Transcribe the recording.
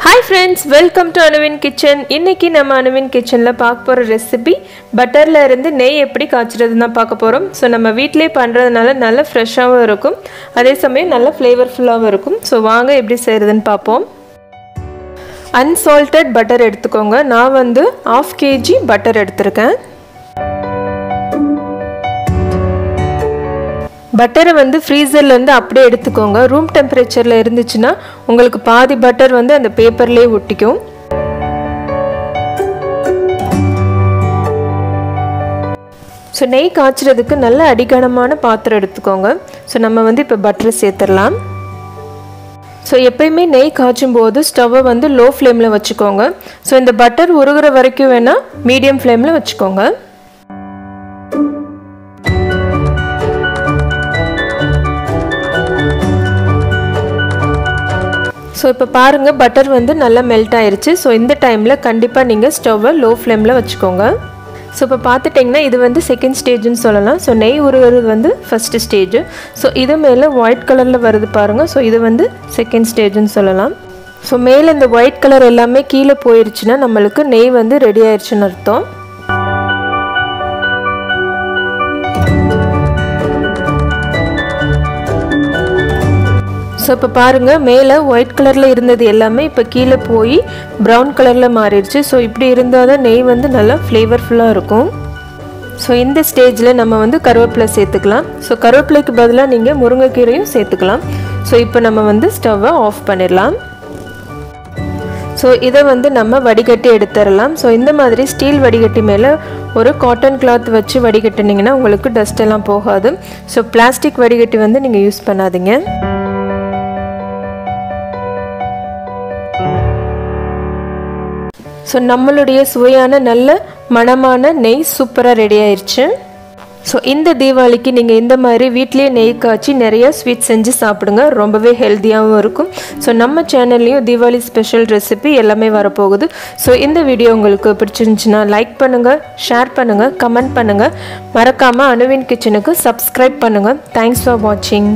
Hi friends, welcome to Anuwin kitchen. இன்னைக்கு நம்ம Anuwin kitchenல பார்க்க போற ரெசிபி பட்டர்ல இருந்து நெய் எப்படி காய்ச்சறதுன்னு பார்க்க போறோம். சோ நம்ம வீட்லயே பண்றதுனால நல்ல ஃப்ரெஷாவும் இருக்கும். அதே சமயம் நல்ல ஃப்ளேவர்ஃபுல்லாவும் இருக்கும். சோ வாங்க எப்படி செய்யறதுன்னு பாப்போம். unsalted butter எடுத்துக்கோங்க. நான் வந்து 1/2 kg பட்டர் எடுத்துர்க்கேன். பட்டரை வந்து ஃப்ரீசர்ல இருந்து அப்படியே எடுத்துக்கோங்க. ரூம் டெம்பரேச்சர்ல இருந்துச்சுனா உங்களுக்கு பாதி பட்டர் வந்து அந்த பேப்பர்லயே ஒட்டிக்கும். சோ நெய் காய்ச்சறதுக்கு நல்ல அடிகனமான பாத்திரம் எடுத்துக்கோங்க. சோ நம்ம வந்து இப்ப பட்டரை சேர்த்தறலாம். சோ எப்பவுமே நெய் காய்ச்சும் போது ஸ்டவ்வை வந்து லோ ஃப்ளேம்ல வச்சுக்கோங்க. சோ இந்த பட்டர் உருகுற வரைக்கும் வேணா மீடியம் ஃப்ளேம்ல வச்சுக்கோங்க. சோ இப்ப பாருங்க பட்டர் வந்து நல்லா மெல்ட் ஆயிருச்சு. சோ இந்த டைம்ல கண்டிப்பா நீங்க ஸ்டவ்வை லோ ஃப்ளேம்ல வச்சுக்கோங்க. சோ இப்ப பாத்துட்டீங்கன்னா இது வந்து செகண்ட் ஸ்டேஜ்னு சொல்லலாம். சோ நெய் உருகுறது வந்து ஃபர்ஸ்ட் ஸ்டேஜ். சோ இது மேல ஒயிட் கலர்ல வருது பாருங்க. சோ இது வந்து செகண்ட் ஸ்டேஜ்னு சொல்லலாம். சோ மேல இந்த ஒயிட் கலர் எல்லாமே கீழ போயிருச்சுனா நமக்கு நெய் வந்து ரெடி ஆயிருச்சுன்னு அர்த்தம். சோ இப்ப பாருங்க மேல ஒயிட் கலர்ல இருந்தது எல்லாமே இப்ப கீழ போய் பிரவுன் கலர்ல மாறிடுச்சு. சோ இப்படி இருந்தாதான் நெய் வந்து நல்லா ஃப்ளேவர்ஃபுல்லா இருக்கும். சோ இந்த ஸ்டேஜ்ல நம்ம வந்து கருவேப்பிலை சேர்த்துக்கலாம். சோ கருவேப்பிலைக்கு பதிலா நீங்க முருங்கைக்கீரையும் சேர்த்துக்கலாம். சோ இப்போ நம்ம வந்து ஸ்டவ்வை ஆஃப் பண்ணிடலாம். சோ இதை வந்து நம்ம வடிகட்டி எடுத்துடலாம். சோ இந்த மாதிரி ஸ்டீல் வடிகட்டி மேல ஒரு காட்டன் கிளாத் வச்சு வடிகட்டினீங்கன்னா உங்களுக்கு டஸ்ட் எல்லாம் போகாது. சோ பிளாஸ்டிக் வடிகட்டி வந்து நீங்க யூஸ் பண்ணாதீங்க. சோ நம்மளுடைய சுவையான நல்ல மணமான நெய் சூப்பரா ரெடி ஆயிருச்சு. சோ இந்த தீபாவளிக்கு நீங்க இந்த மாதிரி வீட்லயே நெய் காய்ச்சி நிறைய ஸ்வீட் செஞ்சு சாப்பிடுங்க. ரொம்பவே ஹெல்தியாவும் இருக்கும். சோ நம்ம சேனல்லையும் தீபாவளி ஸ்பெஷல் ரெசிபி எல்லாமே வரப்போகுது. சோ இந்த வீடியோ உங்களுக்கு பிடிச்சிருந்துச்சுன்னா லைக் பண்ணுங்க, ஷேர் பண்ணுங்க, கமெண்ட் பண்ணுங்க. மறக்காம அனுவின் கிச்சனுக்கு சப்ஸ்கிரைப் பண்ணுங்க. தேங்க்ஸ் ஃபார் வாட்சிங்.